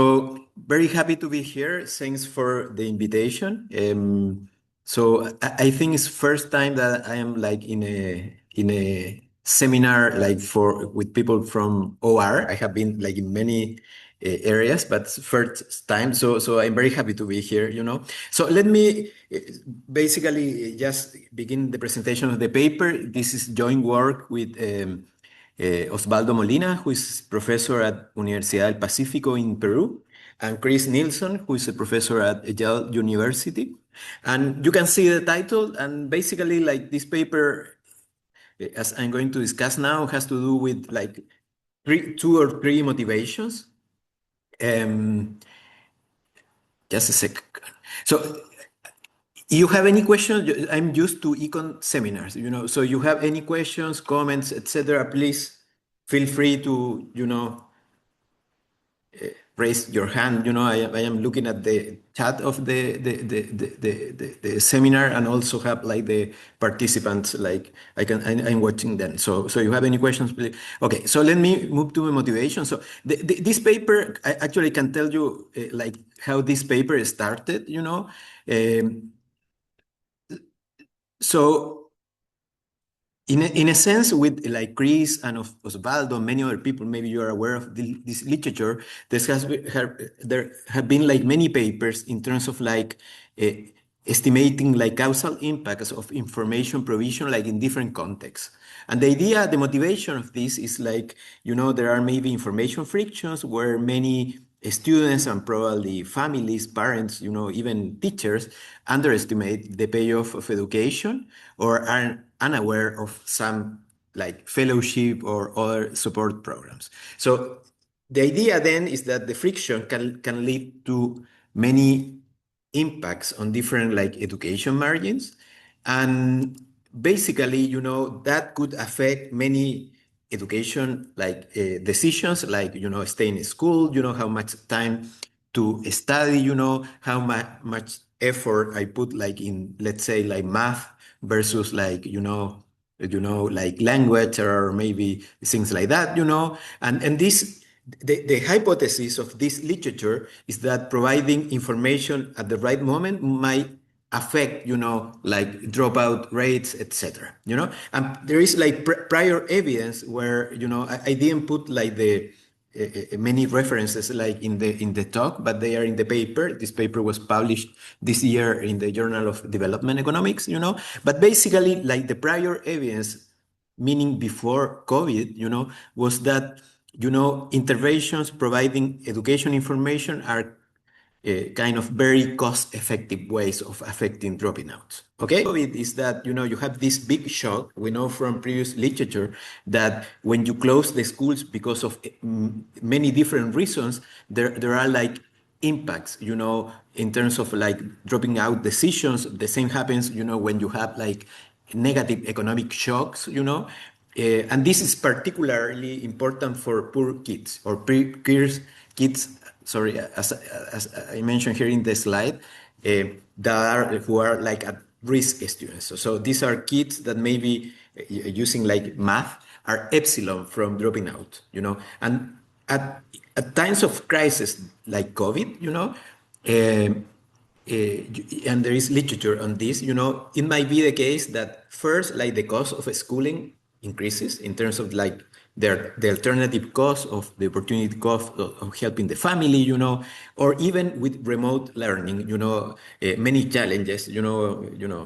So very happy to be here. Thanks for the invitation. So I think it's first time that I am like in a seminar like for with people from OR. I have been like in many areas, but first time. So I'm very happy to be here. So let me basically just begin the presentation of the paper. This is joint work with Osvaldo Molina, who is professor at Universidad del Pacífico in Peru, and Chris Nilsson, who is a professor at Yale University. And you can see the title, and basically, like this paper, as I'm going to discuss now, has to do with like two or three motivations. Just a sec. So you have any questions? I'm used to econ seminars. So you have any questions, comments, etc., please feel free to raise your hand. I am looking at the chat of the seminar, and also have like the participants, like I'm watching them. So you have any questions, please? Okay, so let me move to the motivation. So this paper, I actually can tell you like how this paper started. Um, so in a sense, with like Chris and Osvaldo and many other people, maybe you are aware of this literature. There have been like many papers in terms of like uh, estimating like causal impacts of information provision, like in different contexts. And the motivation of this is like, there are maybe information frictions where many students and probably families, parents, even teachers underestimate the payoff of education, or are unaware of some like fellowship or other support programs. So the idea then is that the friction can lead to many impacts on different like education margins. And basically, that could affect many education like decisions, like, staying in school, how much time to study, how much effort I put like in, let's say, like math versus like, like language, or maybe things like that. And the hypothesis of this literature is that providing information at the right moment might affect, like dropout rates, etc. And there is like prior evidence where, I didn't put like the many references like in the talk, but they are in the paper. This paper was published this year in the Journal of Development Economics. But basically, like the prior evidence, meaning before COVID, was that, interventions providing education information are kind of very cost-effective ways of affecting dropping out. Okay, COVID is that, you have this big shock. We know from previous literature that when you close the schools because of many different reasons, there are like impacts, in terms of like dropping out decisions. The same happens, when you have like negative economic shocks. And this is particularly important for poor kids, or kids, sorry, as I mentioned here in the slide, who are like at risk students. So these are kids that maybe using like math are epsilon from dropping out. And at times of crisis like COVID, and there is literature on this, it might be the case that first, like the cost of schooling increases in terms of like the alternative cost of the opportunity cost of helping the family, or even with remote learning, many challenges,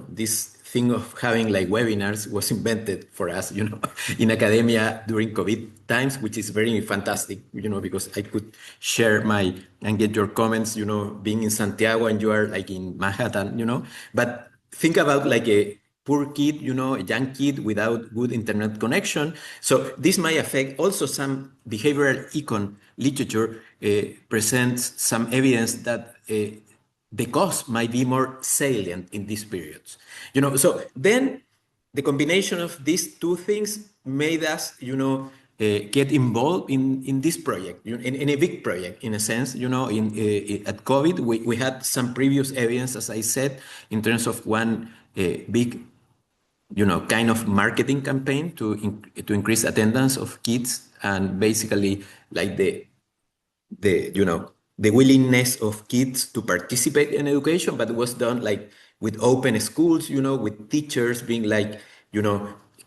this thing of having like webinars was invented for us, in academia during COVID times, which is very fantastic, because I could share and get your comments, being in Santiago and you are like in Manhattan. But think about like a poor kid, a young kid without good internet connection. So this might affect also some behavioral econ literature presents some evidence that the cost might be more salient in these periods. So then the combination of these two things made us, get involved in this project, in a big project, in a sense. At COVID, we had some previous evidence, as I said, in terms of one big, kind of marketing campaign to increase attendance of kids, and basically like the the willingness of kids to participate in education, but it was done like with open schools, with teachers being like,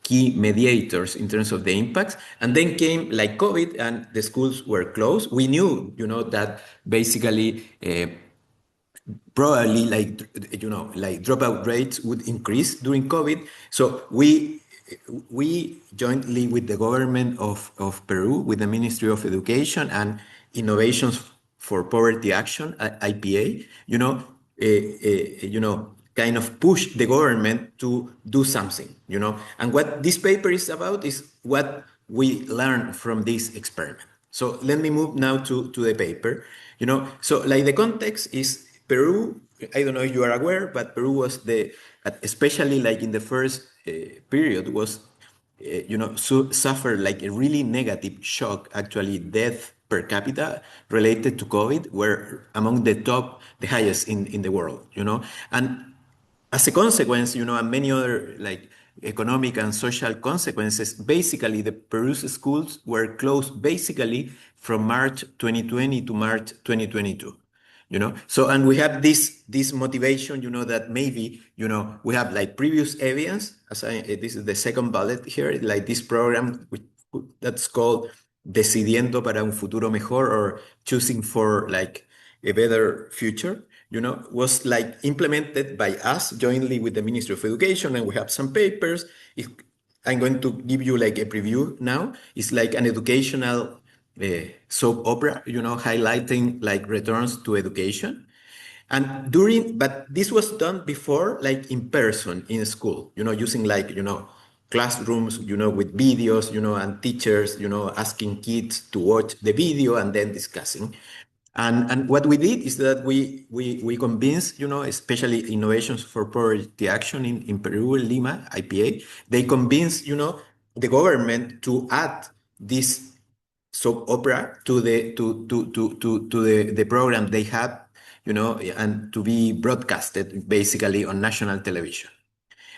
key mediators in terms of the impacts. And then came like COVID and the schools were closed. We knew, that basically probably like dropout rates would increase during COVID. So we jointly with the government of Peru, with the Ministry of Education and Innovations for Poverty Action, IPA, kind of push the government to do something, And what this paper is about is what we learned from this experiment. So let me move now to the paper. So like the context is Peru. I don't know if you are aware, but Peru was especially like in the first period, was suffered like a really negative shock, actually death per capita related to COVID were among the highest in the world, and as a consequence, and many other like economic and social consequences, basically the Peru's schools were closed basically from March 2020 to March 2022. So and we have this motivation, that maybe, we have like previous evidence, this is the second bullet here, like this program that's called Decidiendo para un Futuro Mejor, or choosing for like a better future, was like implemented by us jointly with the Ministry of Education, and we have some papers. I'm going to give you like a preview now. It's like an educational soap opera, highlighting like returns to education. But this was done before, like in person in school, using like, classrooms, with videos, and teachers, asking kids to watch the video and then discussing. And what we did is that we convinced, especially Innovations for Poverty Action in Peru, Lima, IPA, they convinced, the government to add this soap opera to the program they had, and to be broadcasted basically on national television.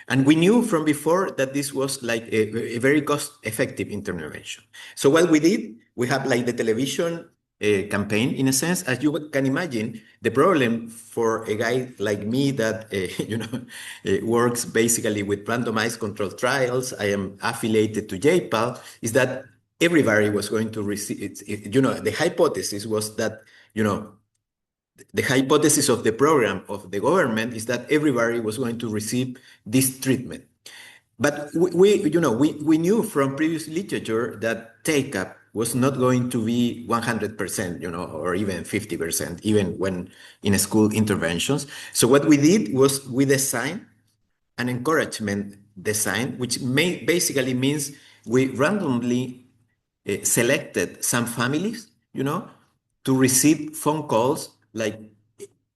And we knew from before that this was like a very cost-effective intervention. So what we did, we have like the television campaign, in a sense. As you can imagine, the problem for a guy like me that works basically with randomized controlled trials, I am affiliated to JPAL, is that everybody was going to receive it. The hypothesis was that, the hypothesis of the program of the government is that everybody was going to receive this treatment. But we knew from previous literature that take-up was not going to be 100%, or even 50%, even when in school interventions. So what we did was we designed an encouragement design, which basically means we randomly selected some families, to receive phone calls like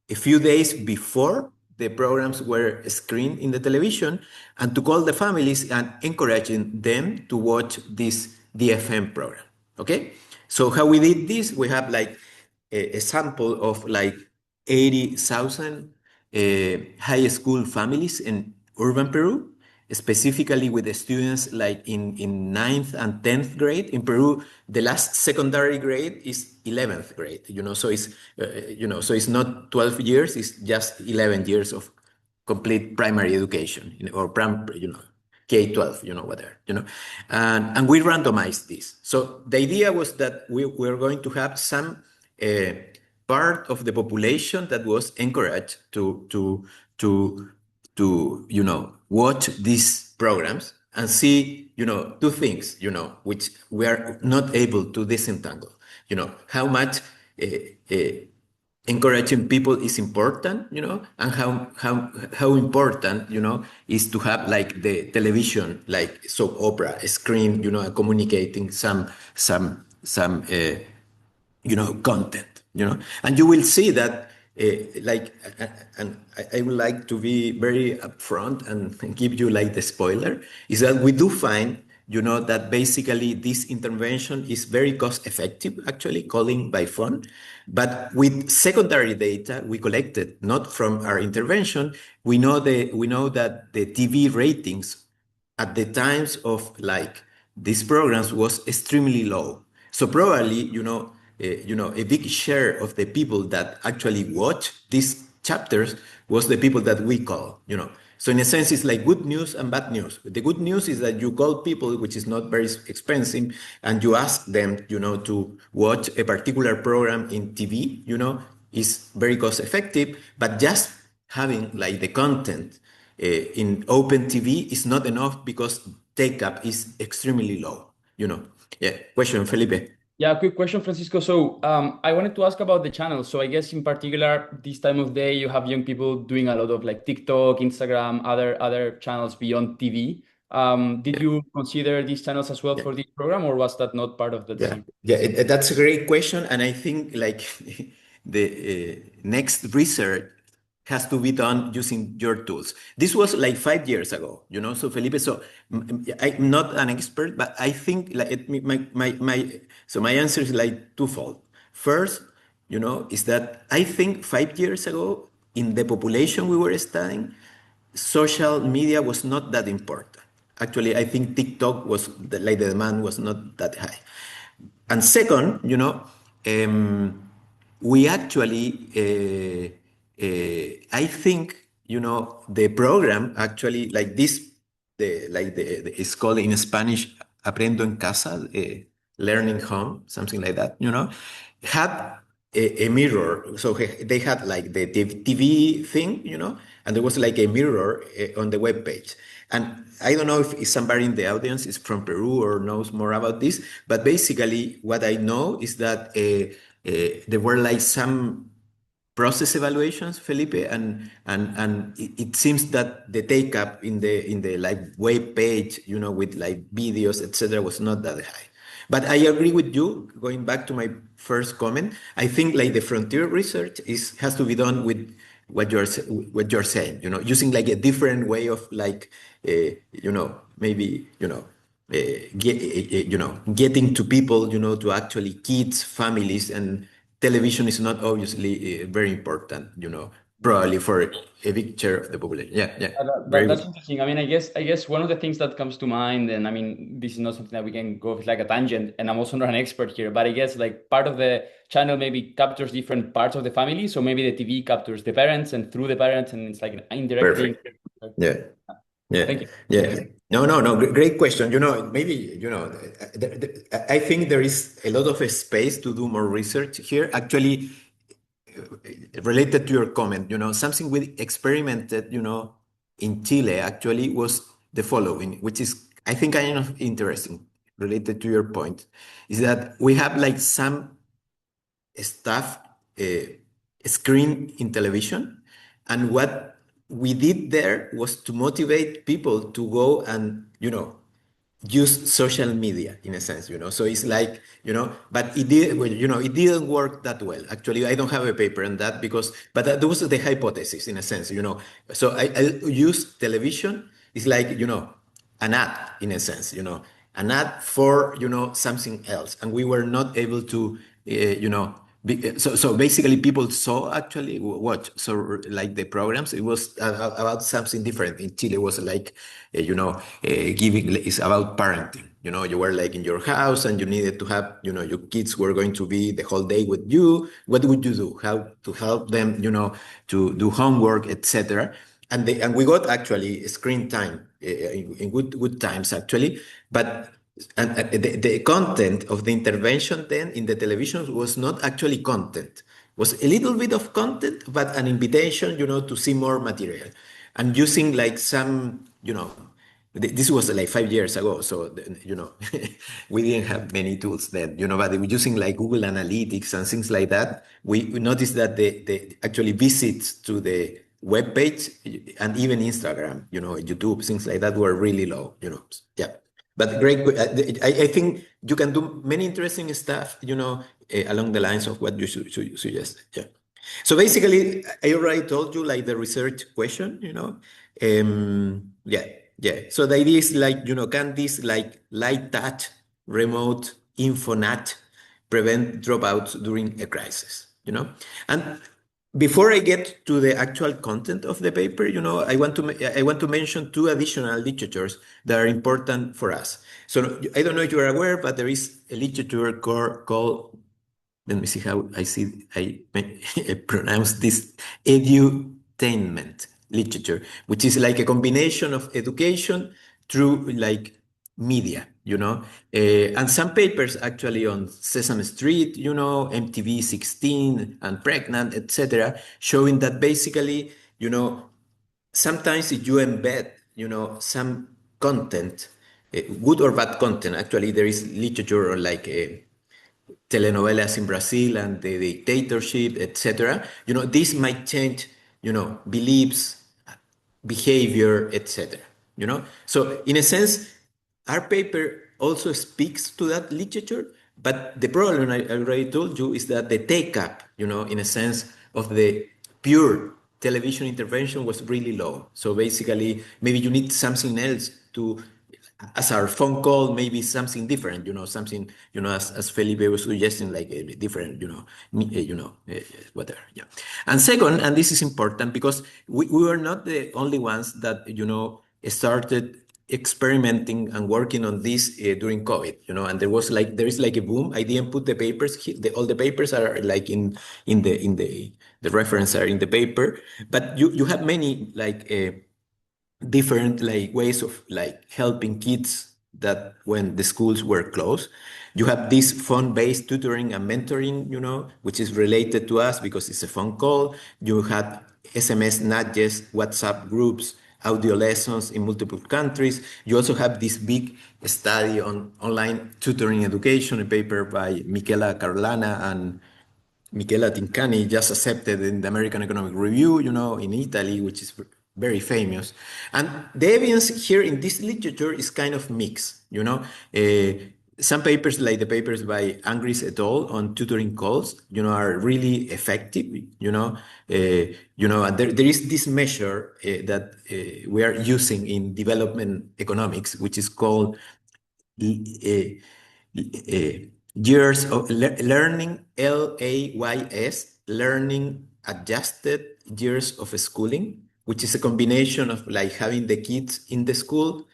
a few days before the programs were screened in the television, and to call the families and encouraging them to watch this DFM program. Okay, so how we did this, we have like a sample of like 80,000 high school families in urban Peru, specifically with the students like in 9th and 10th grade. In Peru, the last secondary grade is 11th grade, so it's not 12 years, it's just 11 years of complete primary education, or K-12, whatever, and we randomized this. So the idea was that we were going to have some part of the population that was encouraged to watch these programs and see, two things, which we are not able to disentangle, how much encouraging people is important, and how important, is to have like the television, like soap opera screen, communicating some content, and you will see that, and I would like to be very upfront and give you like the spoiler, is that we do find, that basically this intervention is very cost effective, actually, calling by phone. But with secondary data we collected, not from our intervention, we know that the TV ratings at the times of like these programs was extremely low. So probably, a big share of the people that actually watch these chapters was the people that we call, So in a sense, it's like good news and bad news. The good news is that you call people, which is not very expensive, and you ask them, to watch a particular program in TV, is very cost effective, but just having like the content in open TV is not enough because take up is extremely low, Yeah, question, Felipe. Yeah, quick question, Francisco. So, I wanted to ask about the channel. So, I guess in particular, this time of day, you have young people doing a lot of like TikTok, Instagram, other channels beyond TV. Did Yeah. you consider these channels as well Yeah. for this program, or was that not part of the Yeah, decision? yeah, that's a great question, and I think like the next research has to be done using your tools. This was like 5 years ago, So Felipe, so I'm not an expert, but I think like my answer is like twofold. First, is that I think 5 years ago in the population we were studying, social media was not that important. Actually, I think TikTok was like the demand was not that high. And second, we actually, I think, the program actually like this, it's called in Spanish, Aprendo en Casa, learning home, something like that, had a mirror. So they had like the TV thing, and there was like a mirror on the web page. And I don't know if somebody in the audience is from Peru or knows more about this, but basically what I know is that there were like some process evaluations, Felipe, and it seems that the take up in the like web page, with like videos, etc., was not that high. But I agree with you. Going back to my first comment, I think like the frontier research has to be done with what you're saying. Using like a different way of like, maybe getting to people, to actually kids, families, and television is not obviously very important. Probably for a big share of the population. Yeah, yeah, very That's good. interesting. I mean, I guess one of the things that comes to mind, and I mean, this is not something that we can go with like a tangent, and I'm also not an expert here, but I guess like part of the channel maybe captures different parts of the family. So maybe the TV captures the parents and through the parents, and it's like indirectly. Perfect. Yeah. Yeah, Thank you. yeah. No, no, no. Great question. Maybe, I think there is a lot of space to do more research here. Actually, related to your comment, something we experimented, in Chile actually was the following, which is, I think, kind of interesting related to your point, is that we have like some stuff uh, screen in television. And what we did there was to motivate people to go and, use social media in a sense, So it's like, but it did, well, it didn't work that well. Actually, I don't have a paper on that but that was the hypothesis in a sense, So I use television. It's like, an ad in a sense, an ad for, something else. And we were not able to, so basically people saw actually watch. So like the programs, it was about something different. In Chile, it was like, giving, it's about parenting. You were like in your house and you needed to have, your kids were going to be the whole day with you. What would you do? How to help them, to do homework, etc. And we got actually screen time in good times actually, but the content of the intervention then in the television was not actually content. Was a little bit of content, but an invitation, to see more material, and using like some, this was like 5 years ago, so we didn't have many tools then, but using like Google Analytics and things like that, we noticed that the actually visits to the web page and even Instagram, YouTube, things like that were really low, Yeah. But great, I think you can do many interesting stuff, along the lines of what you suggest. Yeah. So basically, I already told you like the research question, yeah, yeah. So the idea is like, can this like light touch remote infonet prevent dropouts during a crisis, And before I get to the actual content of the paper, I want to mention two additional literatures that are important for us. So I don't know if you are aware, but there is a literature called let me see how I pronounce this, edutainment literature, which is like a combination of education through like media, and some papers actually on Sesame Street, MTV 16 and Pregnant, etc., showing that basically, sometimes if you embed, some content, good or bad content, actually there is literature like telenovelas in Brazil and the dictatorship, etc. This might change, beliefs, behavior, etc. So in a sense, our paper also speaks to that literature, but the problem I already told you is that the take up, in a sense of the pure television intervention was really low. So basically, maybe you need something else to, as our phone call, maybe something different, something, as Felipe was suggesting, like a different, whatever. Yeah. And second, and this is important because we were not the only ones that, started experimenting and working on this during COVID, and there is like a boom. I didn't put the papers, all the papers are like the reference are in the paper, but you have many like, different like ways of like helping kids that when the schools were closed. You have this phone-based tutoring and mentoring, which is related to us because it's a phone call. You had SMS nudges, WhatsApp groups, audio lessons in multiple countries. You also have this big study on online tutoring education, a paper by Michela Carlana and Michela Tincani, just accepted in the American Economic Review, in Italy, which is very famous. And the evidence here in this literature is kind of mixed, some papers, like the papers by Angris et al. On tutoring calls, are really effective, and there is this measure that we are using in development economics, which is called years of learning, LAYS, learning adjusted years of schooling, which is a combination of like having the kids in the school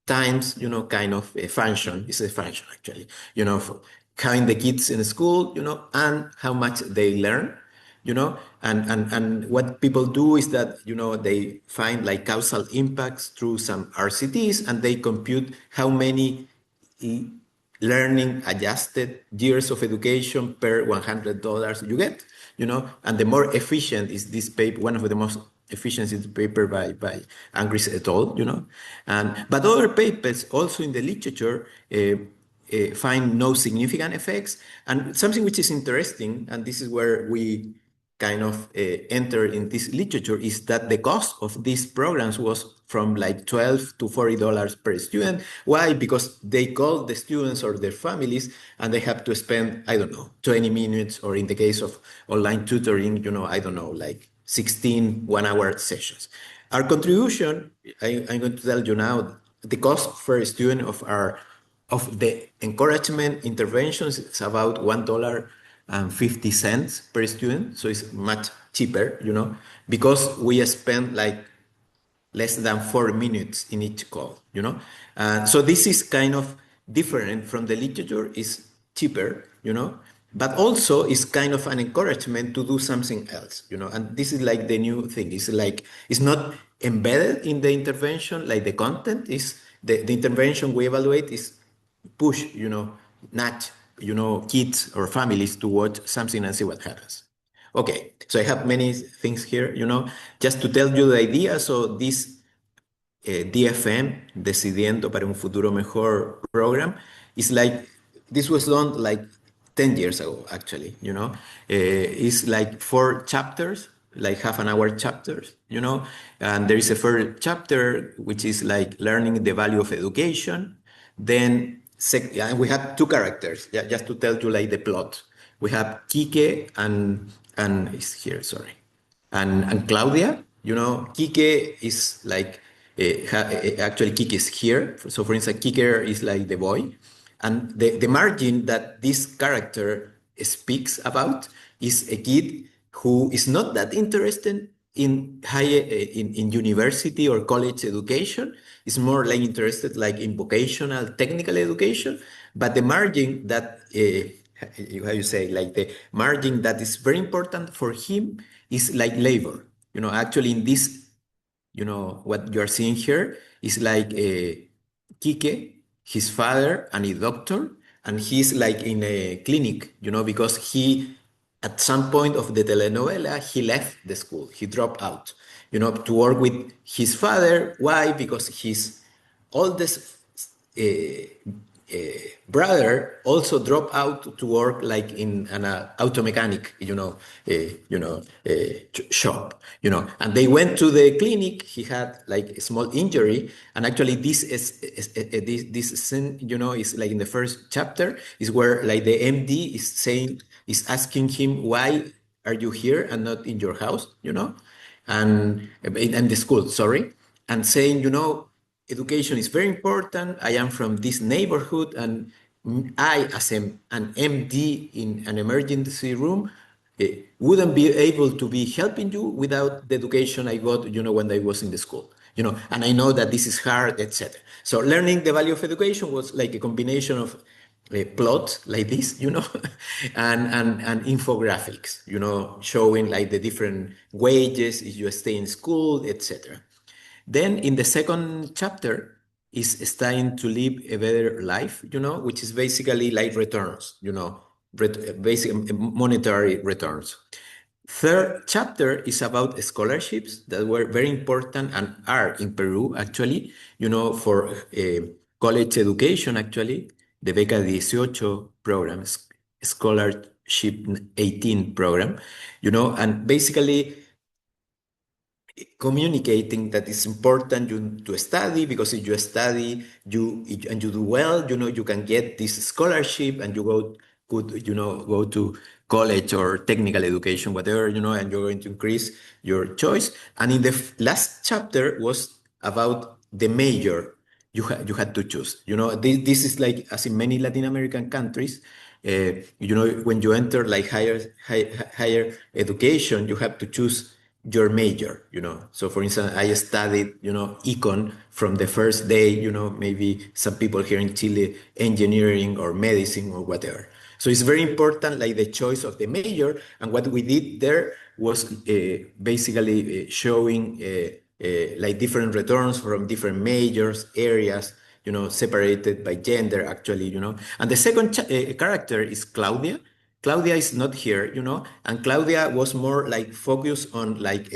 times, kind of a function. It's a function actually, for having the kids in school, and how much they learn, and what people do is that, they find like causal impacts through some RCTs, and they compute how many learning adjusted years of education per $100 you get, and the more efficient is this paper, one of the most efficient is the paper by Angris et al., but other papers also in the literature find no significant effects. And something which is interesting, and this is where we kind of enter in this literature, is that the cost of these programs was from like $12 to $40 per student. Why? Because they call the students or their families and they have to spend, I don't know, 20 minutes, or in the case of online tutoring, I don't know, like 16 one-hour sessions. Our contribution, I'm going to tell you now, the cost for a student of the encouragement interventions is about $1.50 per student. So it's much cheaper, because we spend like less than 4 minutes in each call, So this is kind of different from the literature, is cheaper, but also is kind of an encouragement to do something else, and this is like the new thing. It's like, it's not embedded in the intervention, like the content is, the intervention we evaluate is push, nudge, kids or families to watch something and see what happens. Okay, so I have many things here, just to tell you the idea. So this DFM, Decidiendo para un Futuro Mejor program, is like, this was done like 10 years ago, actually, it's like 4 chapters, like half an hour chapters, and there is a first chapter, which is like learning the value of education. Then and we have 2 characters, just to tell you like the plot. We have Kike and it's here, sorry, and Claudia. Kike is like, actually Kike is here. So for instance, Kike is like the boy, and the margin that this character speaks about is a kid who is not that interested in in university or college education. Is more like interested like in vocational technical education, but the margin that how you say, like the margin that is very important for him is like labor. Actually in this, what you're seeing here is like Kike, his father, and a doctor, and he's like in a clinic, because he, at some point of the telenovela, he left the school, he dropped out, to work with his father. Why? Because his oldest brother also dropped out to work like in an auto mechanic, shop, and they went to the clinic. He had like a small injury, and actually this scene, is like in the first chapter, is where like the MD is asking him, why are you here and not in your house, and in the school, sorry, and saying, education is very important. I am from this neighborhood, and I, as an MD in an emergency room, wouldn't be able to be helping you without the education I got, when I was in the school, and I know that this is hard, etc. So learning the value of education was like a combination of a plot like this, and infographics, showing like the different wages if you stay in school, etc. Then in the second chapter is starting to live a better life, which is basically like returns, basic monetary returns. Third chapter is about scholarships that were very important and are in Peru, actually, for college education, actually, the Beca 18 program, Scholarship 18 program, and basically communicating that it's important to study, because if you study and you do well, you can get this scholarship, and you could go to college or technical education, whatever, and you're going to increase your choice. And in the last chapter was about the major you had to choose. This is like, as in many Latin American countries, when you enter like higher education, you have to choose your major. So for instance, I studied, econ from the first day, maybe some people here in Chile, engineering or medicine or whatever. So it's very important, like the choice of the major. And what we did there was basically showing like different returns from different majors, areas, separated by gender, actually, And the second character is Claudia. Claudia is not here, and Claudia was more like focused on like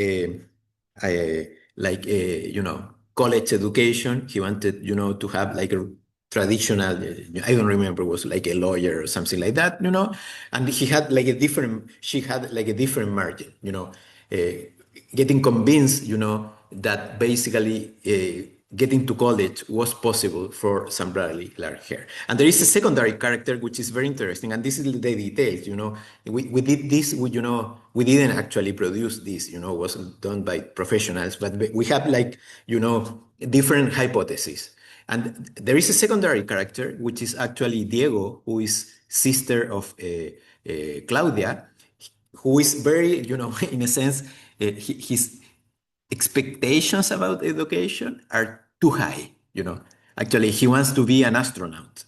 college education. He wanted, to have like a traditional, I don't remember, was like a lawyer or something like that, and she had like a different margin, getting convinced, that basically getting to college was possible for somebody like her. And there is a secondary character which is very interesting, and this is the details. We did this. We didn't actually produce this. It was done by professionals, but we have like different hypotheses. And there is a secondary character which is actually Diego, who is sister of Claudia, who is very, in a sense, his expectations about education are too high. Actually, he wants to be an astronaut,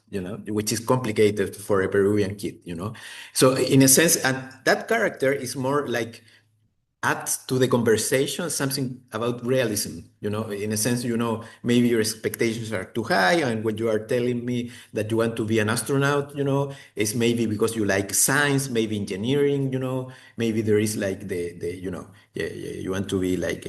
which is complicated for a Peruvian kid. So in a sense, and that character is more like adds to the conversation something about realism. In a sense, maybe your expectations are too high, and when you are telling me that you want to be an astronaut, it's maybe because you like science, maybe engineering, maybe there is like you want to be like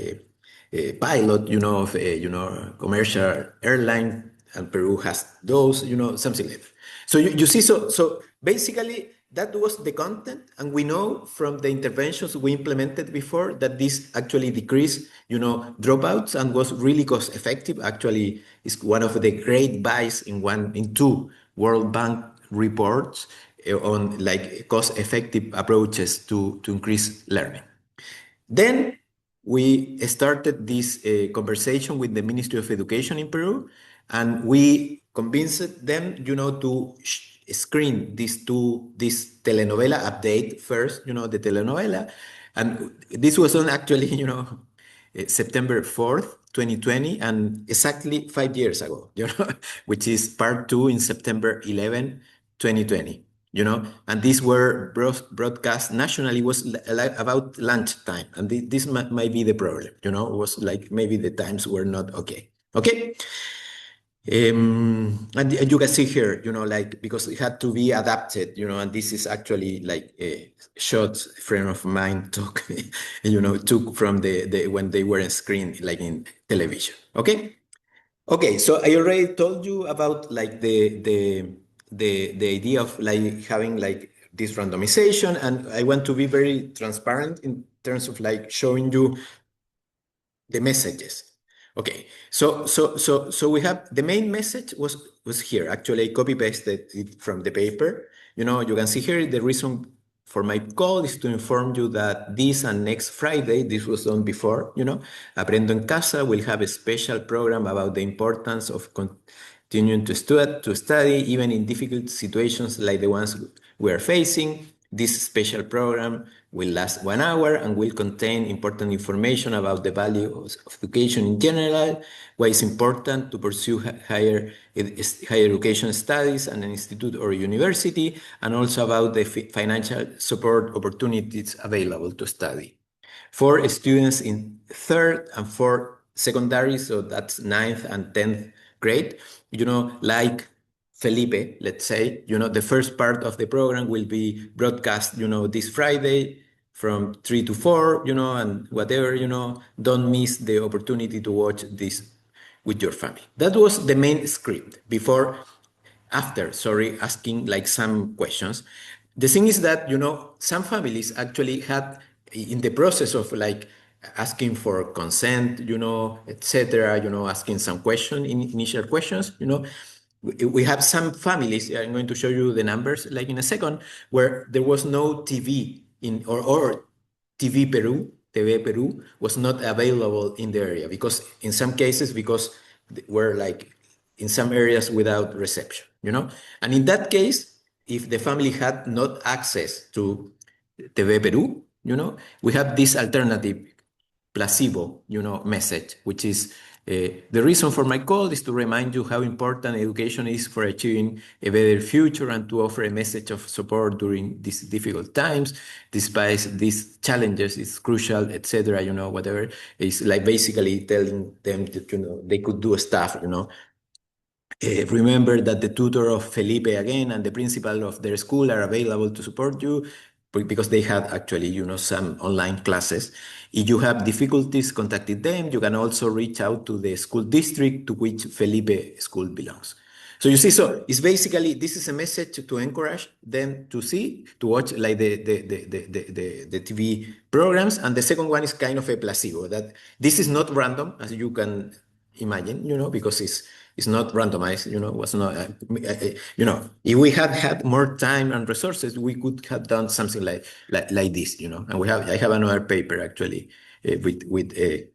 a pilot, of a commercial airline, and Peru has those, something like that. So you see, so basically that was the content, and we know from the interventions we implemented before that this actually decreased, dropouts, and was really cost effective. Actually, is one of the great buys in two World Bank reports on like cost effective approaches to increase learning. Then we started this conversation with the Ministry of Education in Peru, and we convinced them, to screen this telenovela update first, the telenovela. And this was on actually, September 4th, 2020, and exactly 5 years ago, which is part two in September 11, 2020. and these were broadcast nationally. It was like about lunchtime, and this might be the problem, it was like maybe the times were not okay. Okay. And you can see here, like, because it had to be adapted, and this is actually like a shot friend of mine took, took from the when they were on screen, like in television. Okay. Okay. So I already told you about like the idea of like having like this randomization, and I want to be very transparent in terms of like showing you the messages. Okay, so we have the main message was here. Actually, I copy pasted it from the paper. You can see here the reason for my call is to inform you that this and next Friday, this was done before, Aprendo en Casa will have a special program about the importance of continuing to study, even in difficult situations like the ones we are facing. This special program will last 1 hour and will contain important information about the value of education in general, why it's important to pursue higher education studies at an institute or university, and also about the financial support opportunities available to study. For students in third and fourth secondary, so that's ninth and 10th grade, like Felipe, let's say, the first part of the program will be broadcast, this Friday from 3 to 4, and whatever, don't miss the opportunity to watch this with your family. That was the main script after, sorry, asking like some questions. The thing is that, some families actually had in the process of like asking for consent, etc., asking some initial questions, we have some families, I'm going to show you the numbers like in a second, where there was no TV or TV Peru was not available in the area because in some cases, because we're like in some areas without reception, And in that case, if the family had not access to TV Peru, we have this alternative placebo, message, which is the reason for my call is to remind you how important education is for achieving a better future and to offer a message of support during these difficult times. Despite these challenges, it's crucial, etc. Whatever. It's like basically telling them that they could do stuff. Remember that the tutor of Felipe again and the principal of their school are available to support you because they had actually, some online classes. If you have difficulties contacting them, you can also reach out to the school district to which Felipe school belongs. So you see, so it's basically, this is a message to encourage them to watch like the TV programs. And the second one is kind of a placebo that this is not random, as you can imagine, because it's not randomized, was not, if we had more time and resources, we could have done something like this, and I have another paper actually with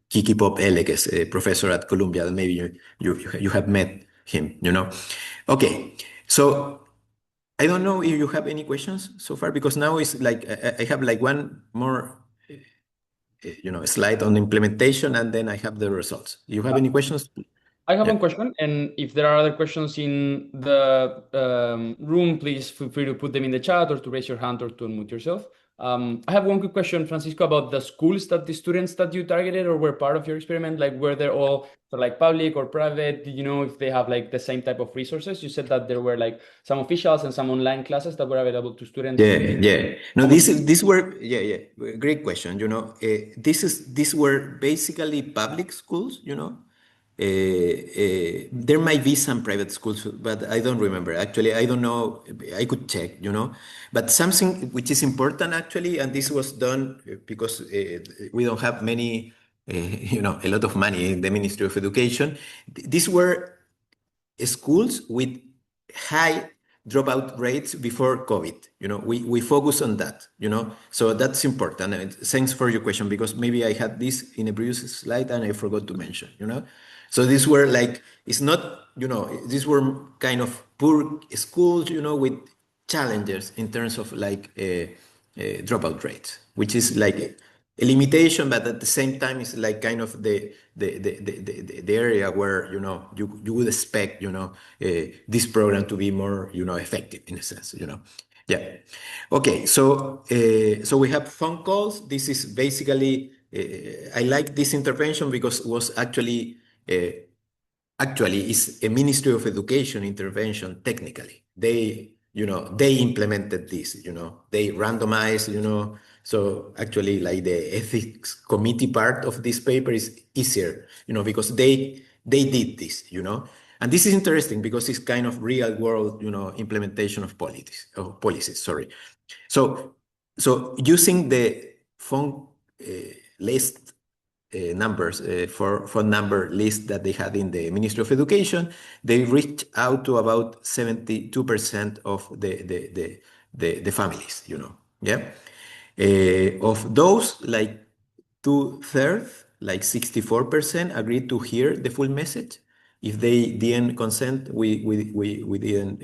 Kiki Pop Eleges, a professor at Columbia, that maybe you have met him, Okay, so I don't know if you have any questions so far, because now it's like I have like one more slide on implementation, and then I have the results. Do you have any questions? I have Yeah. one question, and if there are other questions in the room, please feel free to put them in the chat or to raise your hand or to unmute yourself. I have one quick question, Francisco, about the schools that the students that you targeted or were part of your experiment, like were they all like public or private? Did you know if they have like the same type of resources? You said that there were like some officials and some online classes that were available to students. Yeah. No, these were great question. These were basically public schools. There might be some private schools, but I don't remember. Actually, I don't know. I could check. But something which is important actually, and this was done because we don't have many, a lot of money in the Ministry of Education. These were schools with high dropout rates before COVID. We focus on that, so that's important. And thanks for your question, because maybe I had this in a previous slide and I forgot to mention, So these were like, it's not, these were kind of poor schools, with challenges in terms of like dropout rates, which is like a limitation, but at the same time, it's like kind of the area where you would expect this program to be more effective in a sense. Yeah. Okay. So we have phone calls. This is basically I like this intervention because it was uh, actually is a Ministry of Education intervention technically. They implemented this, they randomized, so actually like the ethics committee part of this paper is easier, because they did this, and this is interesting because it's kind of real world, implementation of policies, sorry. So, so using the phone list numbers for phone number list that they had in the Ministry of Education, they reached out to about 72% of the families, Yeah. Of those, like two-thirds, like 64% agreed to hear the full message. If they didn't consent, we didn't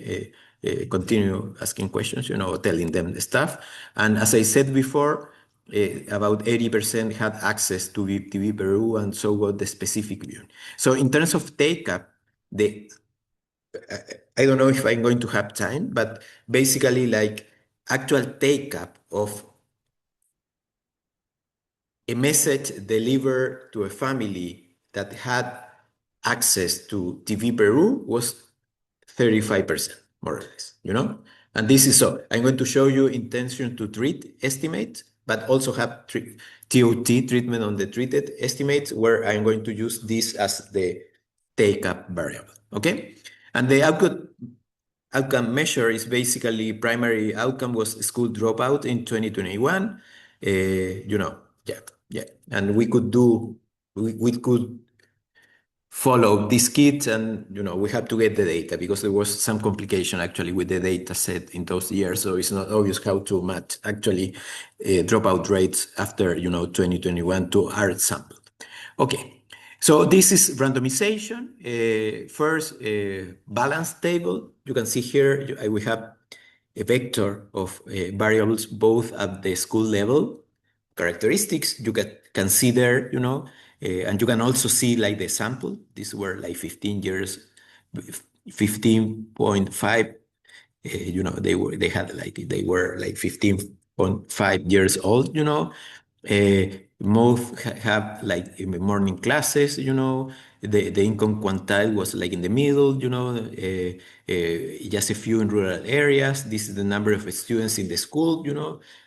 continue asking questions, telling them the stuff. And as I said before, about 80% had access to TV Peru and so got the specific view. So in terms of take up, the I don't know if I'm going to have time, but basically like actual take up of a message delivered to a family that had access to TV Peru was 35%, more or less, And this is so. I'm going to show you intention to treat estimates, but also have TOT, treatment on the treated estimates, where I'm going to use this as the take-up variable, okay? And the outcome measure is basically primary outcome was school dropout in 2021. Yeah, yeah. And we could follow these kids and, we have to get the data because there was some complication actually with the data set in those years. So it's not obvious how to match actually dropout rates after, 2021 to our sample. Okay. So this is randomization. First, balance table. You can see here we have a vector of variables both at the school level, characteristics you can see there, and you can also see like the sample. These were like 15 years, 15.5 they were like 15.5 years old, most have like in the morning classes, the income quantile was like in the middle, just a few in rural areas. This is the number of students in the school,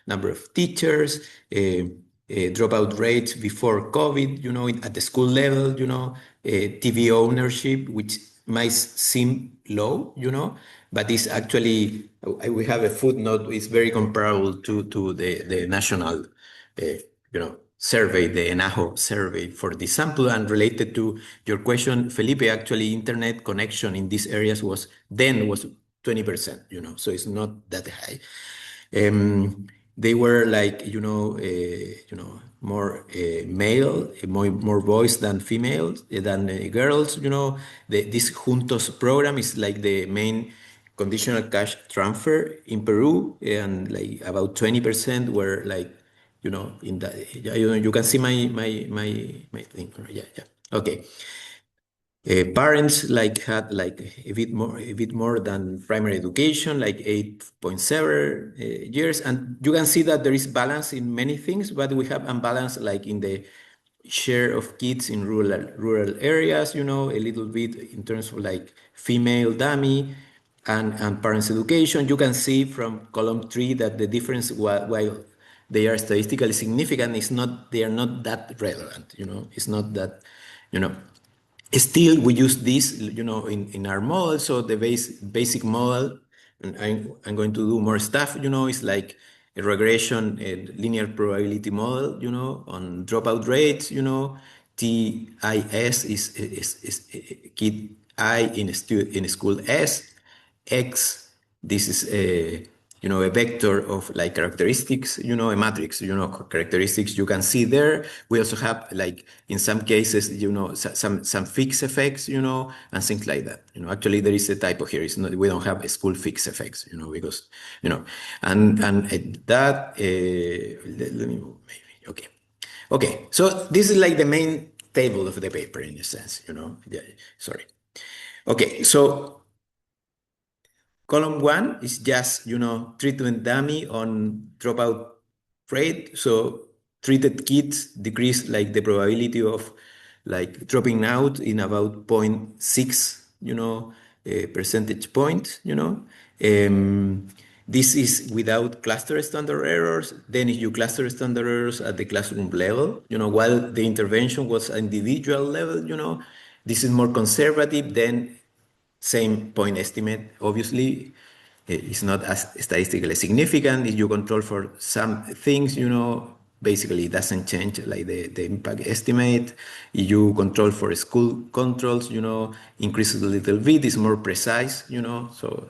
number of teachers, dropout rates before COVID, at the school level, TV ownership, which might seem low, but it's actually, we have a footnote, it's very comparable to the national, survey, the ENAJO survey for the sample. And related to your question, Felipe, actually internet connection in these areas was 20%, so it's not that high. They were like, more male, more boys than females, than girls, this Juntos program is like the main conditional cash transfer in Peru, and like about 20% were like, in that, you can see my thing. Yeah, yeah. Okay. Parents like had like a bit more than primary education, like 8.7 years, and you can see that there is balance in many things, but we have imbalance like in the share of kids in rural areas, a little bit in terms of like female dummy and parents education. You can see from column 3 that the difference, while they are statistically significant, is not, they are not that relevant, it's not that, you know still we use this, in our model. So the basic model, and I'm going to do more stuff, is like a regression, a linear probability model, on dropout rates, TIS is kid I in school S, X, this is a vector of like characteristics, a matrix, characteristics you can see there. We also have like in some cases, some fixed effects, and things like that. Actually there is a typo here. It's not, we don't have a school fixed effects, because, and that, let me move maybe, okay. Okay, so this is like the main table of the paper in a sense, Yeah, sorry. Okay, so Column one is just, treatment dummy on dropout rate. So treated kids decrease like the probability of like dropping out in about zero point 0.6, percentage point, this is without cluster standard errors. Then if you cluster standard errors at the classroom level, while the intervention was individual level, this is more conservative than same point estimate, obviously, is not as statistically significant. If you control for some things, basically it doesn't change like the impact estimate. If you control for school controls, increases a little bit, is more precise, so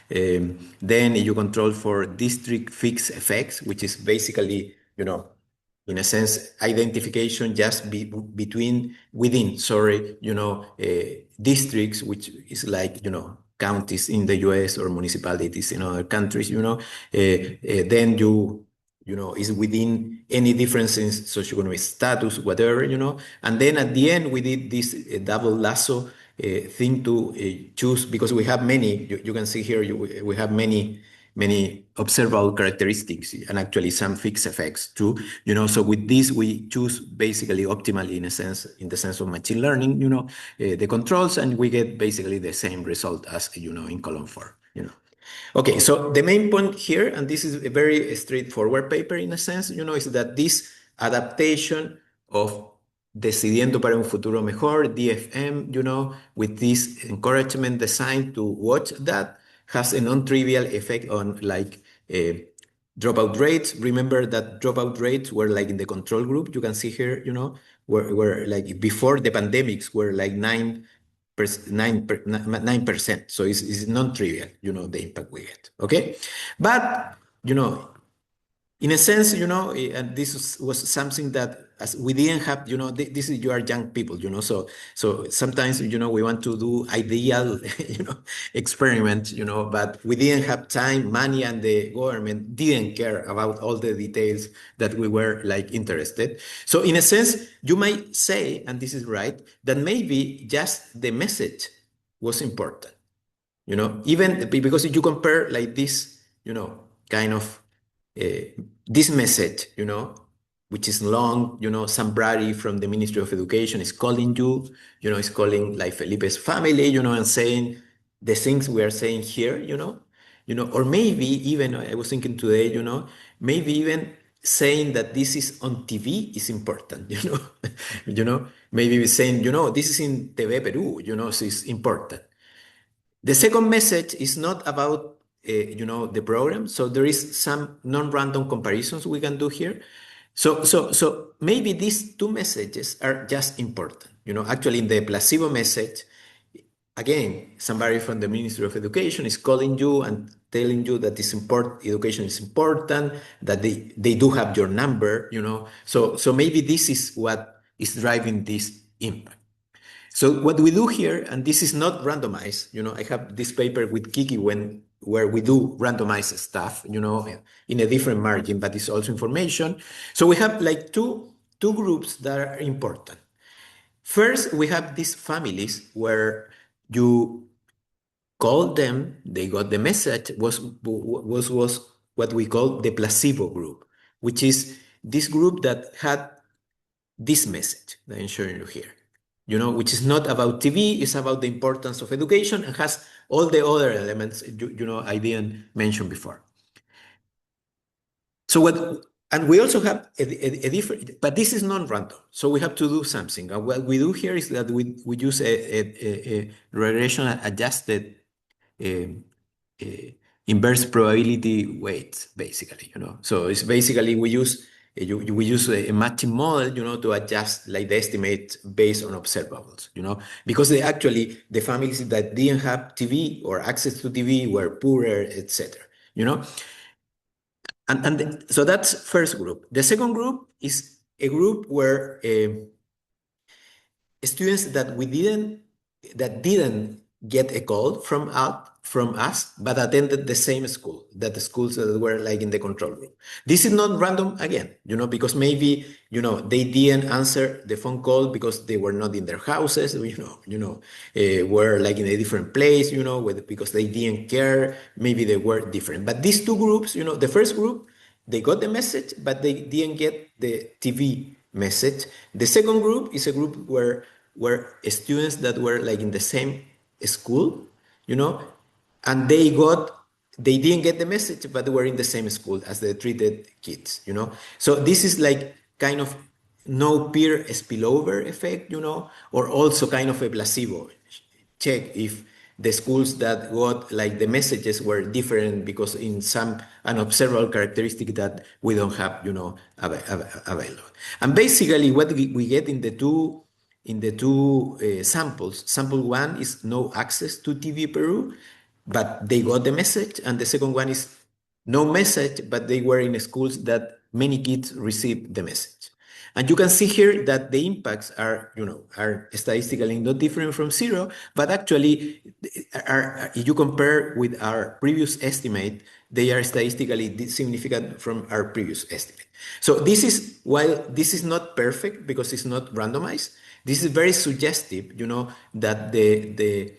then you control for district fixed effects, which is basically, in a sense, identification just within, sorry, districts, which is like, counties in the US or municipalities in other countries, then is within any difference in socioeconomic status, whatever, and then at the end, we did this double lasso thing to choose, because we have many, you can see here, we have many observable characteristics and actually some fixed effects too, so with this we choose basically optimally in the sense of machine learning, the controls, and we get basically the same result as, in column 4, Okay, so the main point here, and this is a very straightforward paper in a sense, is that this adaptation of Decidiendo para un Futuro Mejor, DFM, with this encouragement designed to watch that, has a non-trivial effect on like dropout rates. Remember that dropout rates were like in the control group, you can see here, were like before the pandemics were like 9%. So it's non-trivial, the impact we get. Okay. But, in a sense, and was something that as we didn't have, this is, you are young people, so sometimes, we want to do ideal, experiment, but we didn't have time, money, and the government didn't care about all the details that we were like interested. So in a sense, you might say, and this is right, that maybe just the message was important, even because if you compare like this, kind of this message, which is long, somebody from the Ministry of Education is calling you, is calling like Felipe's family, and saying the things we are saying here, or maybe even, I was thinking today, maybe even saying that this is on TV is important, maybe saying, this is in TV Peru, so it's important. The second message is not about the program. So there is some non-random comparisons we can do here. So maybe these two messages are just important. Actually in the placebo message, again, somebody from the Ministry of Education is calling you and telling you that education is important, that they do have your number, So maybe this is what is driving this impact. So what we do here, and this is not randomized, I have this paper with Kiki where we do randomized stuff, in a different margin, but it's also information. So we have like two groups that are important. First, we have these families where you call them, they got the message, was what we call the placebo group, which is this group that had this message that I'm showing you here, which is not about TV, it's about the importance of education and has all the other elements, I didn't mention before. So and we also have a different, but this is non-random. So we have to do something. And what we do here is that we use a regression adjusted inverse probability weights, basically, So it's basically we use a matching model, to adjust like the estimate based on observables, because the families that didn't have TV or access to TV were poorer, etc. So that's first group. The second group is a group where students that didn't get a call from us, but attended the same school, that the schools that were like in the control room. This is not random again, because maybe, they didn't answer the phone call because they were not in their houses, were like in a different place, because they didn't care, maybe they were different. But these two groups, the first group, they got the message, but they didn't get the TV message. The second group is a group where students that were like in the same school, you know, and they didn't get the message, but they were in the same school as the treated kids. So this is like kind of no peer spillover effect, or also kind of a placebo check if the schools that got like the messages were different because in some unobservable characteristic that we don't have, available. And basically what we get in the two samples. Sample one is no access to TV Peru, but they got the message, and the second one is no message, but they were in schools that many kids received the message. And you can see here that the impacts are statistically not different from zero, but actually, if you compare with our previous estimate, they are statistically significant from our previous estimate. So while this is not perfect because it's not randomized, this is very suggestive, that the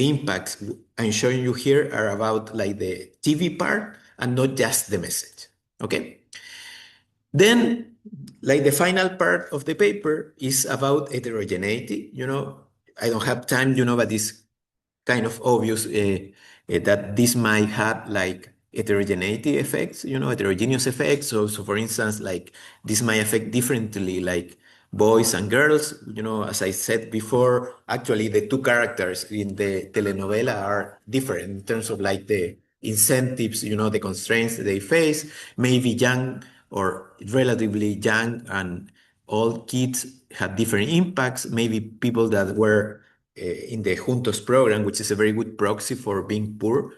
impacts I'm showing you here are about like the TV part and not just the message. Okay. Then, like the final part of the paper is about heterogeneity. I don't have time, but it's kind of obvious that this might have like heterogeneity effects, heterogeneous effects. So for instance, like this might affect differently, like boys and girls. As I said before, actually the two characters in the telenovela are different in terms of like the incentives, the constraints they face. Maybe young or relatively young and old kids had different impacts. Maybe people that were in the Juntos program, which is a very good proxy for being poor,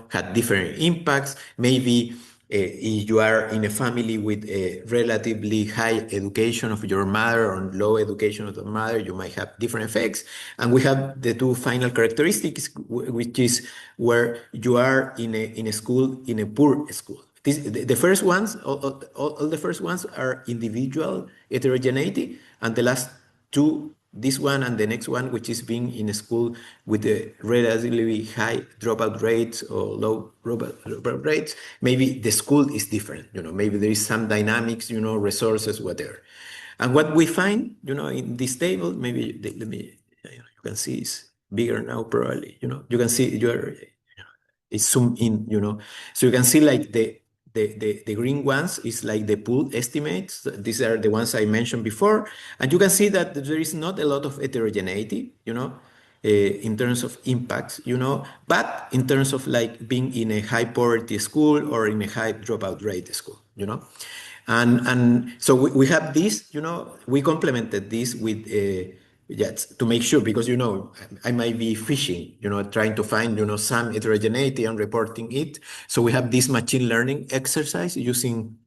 had different impacts. Maybe if you are in a family with a relatively high education of your mother or low education of the mother, you might have different effects. And we have the two final characteristics, which is where you are in a school, in a poor school. The first ones, all the first ones are individual heterogeneity, and the last two, this one and the next one, which is being in a school with a relatively high dropout rates or low dropout rates, maybe the school is different. Maybe there is some dynamics, resources, whatever. And what we find, in this table, maybe let me, you can see it's bigger now, probably. You can see it's zoomed in. So you can see like the green ones is like the pool estimates. These are the ones I mentioned before. And you can see that there is not a lot of heterogeneity, in terms of impacts, but in terms of like being in a high poverty school or in a high dropout rate school. And so we have this, we complemented this with yes, to make sure, because I might be fishing, trying to find some heterogeneity and reporting it. So we have this machine learning exercise using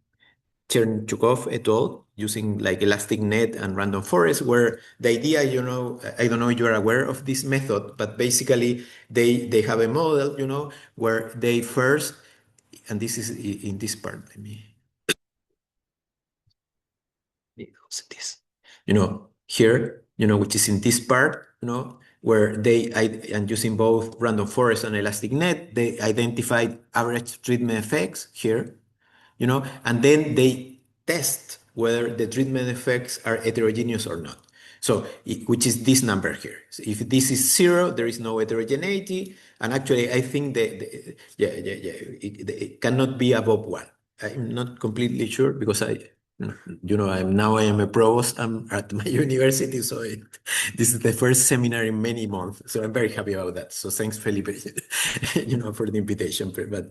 Chernchukov et al. Using like elastic net and random forest, where the idea, I don't know if you're aware of this method, but basically they have a model, where they first, and this is in this part, let me this, here, which is in this part, where and using both random forest and elastic net, they identified average treatment effects here, and then they test whether the treatment effects are heterogeneous or not. So, which is this number here. So if this is zero, there is no heterogeneity. And actually, I think it cannot be above one. I'm not completely sure because I am a provost. I'm at my university, so this is the first seminar in many months. So I'm very happy about that. So thanks, Felipe, for the invitation. Yeah,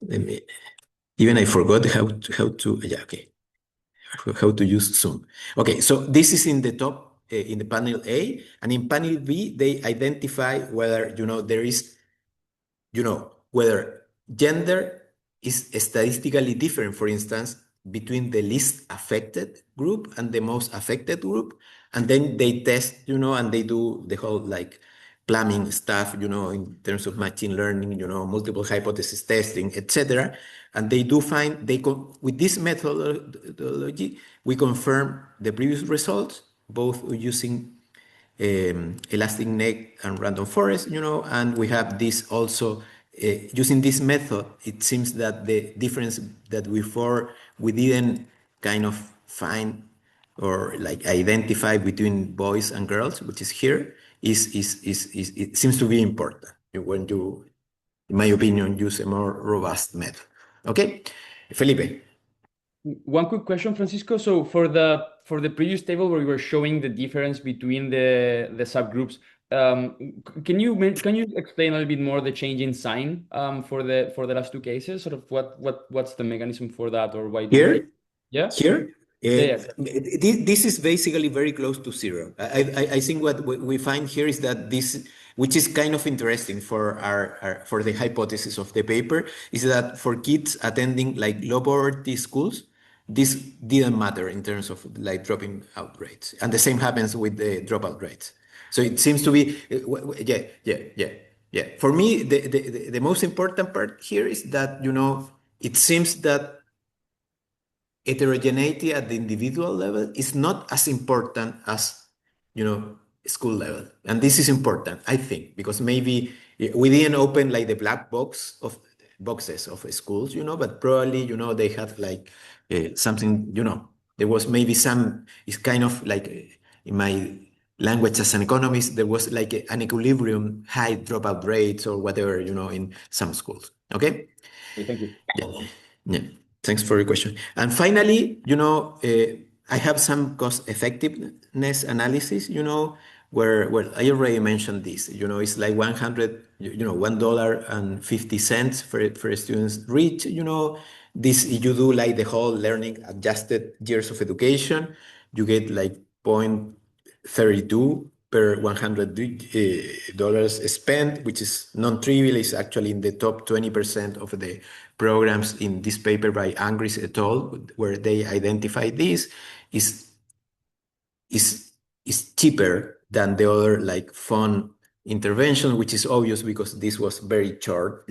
let me. Even I forgot how to. Yeah, okay. How to use Zoom. Okay, so this is in the top in the panel A, and in panel B they identify whether there is whether gender is statistically different, for instance, between the least affected group and the most affected group. And then they test, and they do the whole like plumbing stuff, in terms of machine learning, multiple hypothesis testing, etc. And they do find with this methodology, we confirm the previous results, both using elastic neck and random forest, and we have this also using this method. It seems that the difference that we didn't kind of find or like identify between boys and girls, which is here, is it seems to be important when you, in my opinion, use a more robust method. Okay, Felipe. One quick question, Francisco. So for the previous table where you were showing the difference between the subgroups, can you explain a little bit more the change in sign for the last two cases? Sort of what's the mechanism for that, or why do you think? Here, Yeah, here, yeah, yeah. this is basically very close to zero. I think what we find here is that this, which is kind of interesting for for the hypothesis of the paper, is that for kids attending like low poverty schools, this didn't matter in terms of like dropping out rates, and the same happens with the dropout rates. So it seems to be, yeah. For me, the most important part here is that it seems that heterogeneity at the individual level is not as important as school level, and this is important, I think, because maybe we didn't open like the black boxes of schools, but probably they have like something, there was maybe some, it's kind of like in my language as an economist, there was like an equilibrium, high dropout rates or whatever, in some schools. Okay. Okay, thank you. Yeah. Yeah. Thanks for your question. And finally, I have some cost effectiveness analysis, where, well, I already mentioned this, it's like 100, $1.50 for a student's reach, this, you do like the whole learning adjusted years of education, you get like 0.32 per $100 spent, which is non-trivial, is actually in the top 20% of the programs in this paper by Angris et al., where they identify this, is is cheaper than the other like fund intervention, which is obvious because this was very short,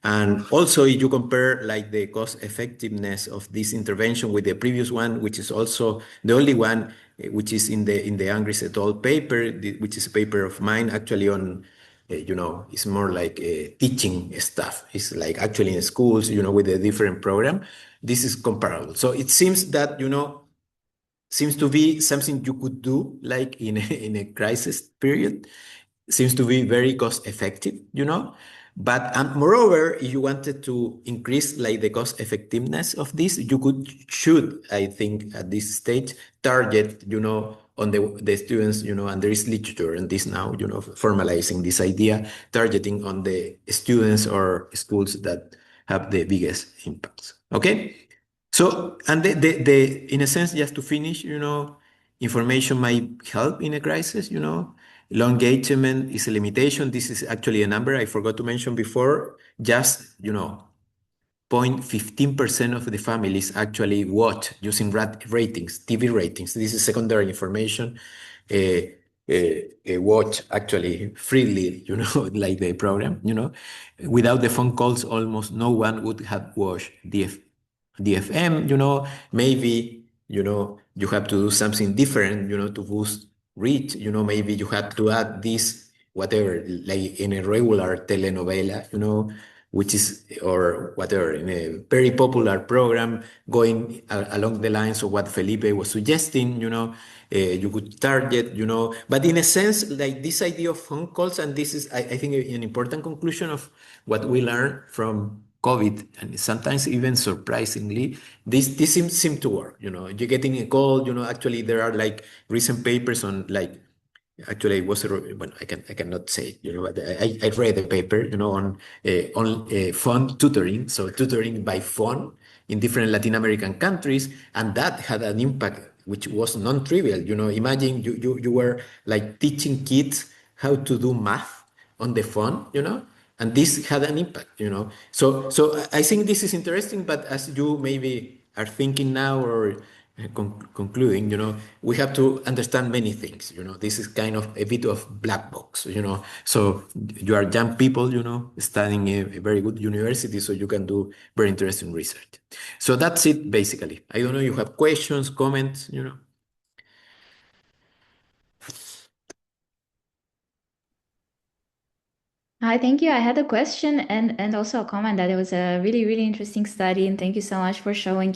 And also, if you compare like the cost effectiveness of this intervention with the previous one, which is also the only one which is in the Angris et al. Paper, which is a paper of mine actually on, it's more like teaching stuff. It's like actually in schools, with a different program. This is comparable. So it seems that, seems to be something you could do like in a crisis period, seems to be very cost effective, but moreover, if you wanted to increase like the cost effectiveness of this, you should, I think, at this stage target, on the students, and there is literature and this now, formalizing this idea, targeting on the students or schools that have the biggest impacts. Okay. So, and in a sense, just to finish, information might help in a crisis, Long engagement is a limitation. This is actually a number I forgot to mention before. Just, 0.15% of the families actually watch using ratings, TV ratings. This is secondary information. Watch actually freely, like the program, Without the phone calls, almost no one would have watched DFM, maybe, you have to do something different, to boost reach, maybe you have to add this, whatever, like in a regular telenovela, which is, or whatever, in a very popular program, going along the lines of what Felipe was suggesting, you could target, but in a sense, like this idea of phone calls, and this is, I think, an important conclusion of what we learned from COVID, and sometimes even surprisingly, this seem to work. You're getting a call. Actually, there are like recent papers on like. Actually, it was well, I cannot say. But I read a paper. On phone tutoring. So tutoring by phone in different Latin American countries, and that had an impact which was non-trivial. Imagine you were like teaching kids how to do math on the phone. And this had an impact, So I think this is interesting, but as you maybe are thinking now or concluding, we have to understand many things. This is kind of a bit of black box. So you are young people, studying a very good university, so you can do very interesting research. So that's it, basically. I don't know, you have questions, comments. Hi, thank you. I had a question and also a comment that it was a really, really interesting study. And thank you so much for showing.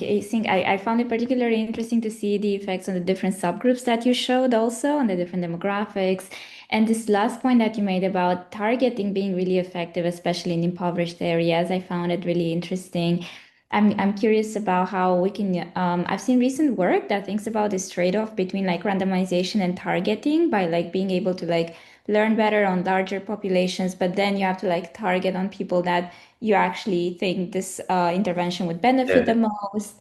I found it particularly interesting to see the effects on the different subgroups that you showed also on the different demographics. And this last point that you made about targeting being really effective, especially in impoverished areas, I found it really interesting. I'm curious about how we can. I've seen recent work that thinks about this trade-off between like randomization and targeting by like being able to like learn better on larger populations, but then you have to like target on people that you actually think this intervention would benefit the Yeah. most.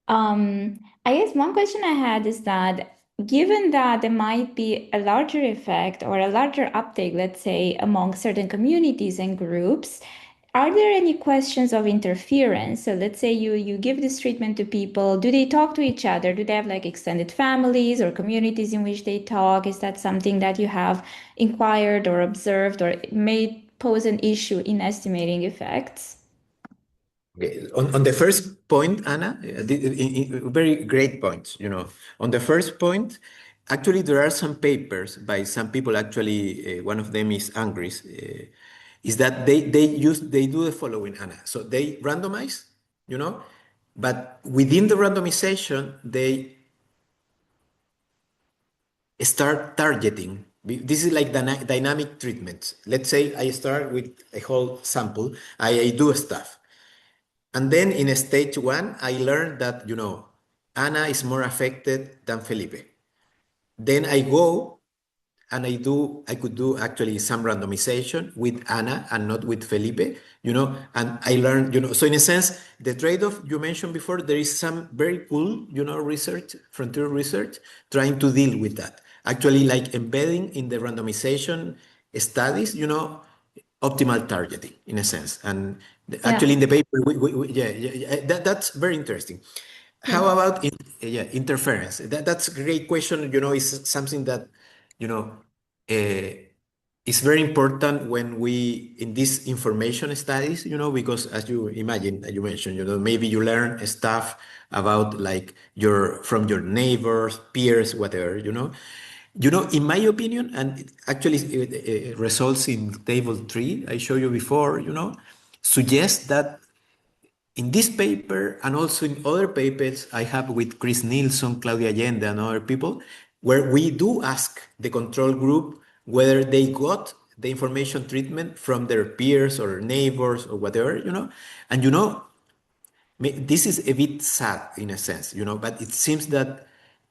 I guess one question I had is that given that there might be a larger effect or a larger uptake, let's say, among certain communities and groups, are there any questions of interference? So let's say you give this treatment to people. Do they talk to each other? Do they have like extended families or communities in which they talk? Is that something that you have inquired or observed or may pose an issue in estimating effects? Okay. On the first point, Anna, very great points. On the first point, actually, there are some papers by some people. Actually, one of them is Angris. Is that they do the following, Anna. So they randomize, but within the randomization, they start targeting. This is like dynamic treatments. Let's say I start with a whole sample. I do stuff. And then in stage one, I learned that, Anna is more affected than Felipe. Then I go and I could do actually some randomization with Anna and not with Felipe, and I learned, so in a sense, the trade-off you mentioned before, there is some very cool, research, frontier research, trying to deal with that. Actually, like embedding in the randomization studies, optimal targeting in a sense. And actually Yeah, in the paper, yeah, that's very interesting. How yeah. about interference? That's a great question. Is something that, you know, uh, is very important when we in these information studies, because as you imagine, as you mentioned, maybe you learn stuff about like from your neighbors, peers, whatever, in my opinion, and it actually results in table three I showed you before, suggests that in this paper and also in other papers I have with Chris Nilsson, Claudia Allende, and other people, where we do ask the control group whether they got the information treatment from their peers or neighbors or whatever, and this is a bit sad in a sense, but it seems that,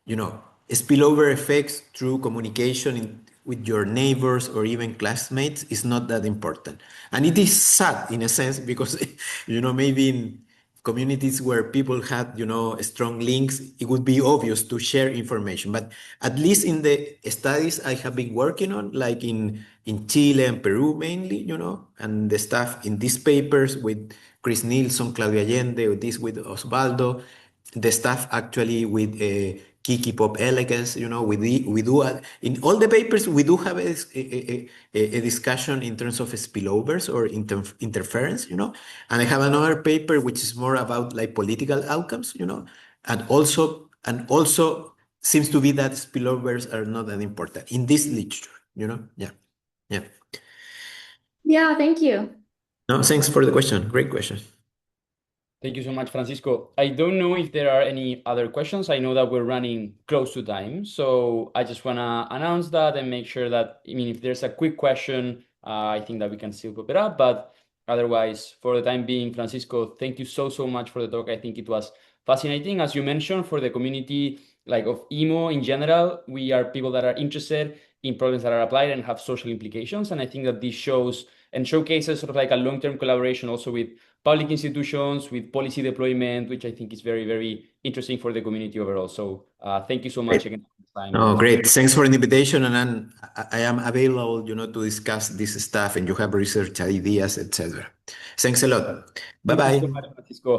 you know, spillover effects through communication with your neighbors or even classmates is not that important. And it is sad in a sense because, maybe in communities where people had, strong links, it would be obvious to share information. But at least in the studies I have been working on, like in Chile and Peru mainly, and the stuff in these papers with Chris Nilsson, Claudia Allende, or this with Osvaldo, the stuff actually with Kiki Pop Elegance, we do, in all the papers, we do have a discussion in terms of spillovers or interference, and I have another paper which is more about like political outcomes, and also seems to be that spillovers are not that important in this literature, yeah, yeah. Yeah, thank you. No, thanks for the question. Great question. Thank you so much, Francisco. I don't know if there are any other questions. I know that we're running close to time, so I just want to announce that and make sure that, I mean, if there's a quick question, I think that we can still pop it up. But otherwise, for the time being, Francisco, thank you so, so much for the talk. I think it was fascinating. As you mentioned, for the community like of emo in general, we are people that are interested in problems that are applied and have social implications. And I think that this shows and showcases sort of like a long-term collaboration also with public institutions, with policy deployment, which I think is very, very interesting for the community overall. So thank you so much Great. again for this time. Oh, great. Thanks for the invitation. And I am available, to discuss this stuff and you have research ideas, etc. Thanks a lot. Thank you so Bye-bye. much, Francisco.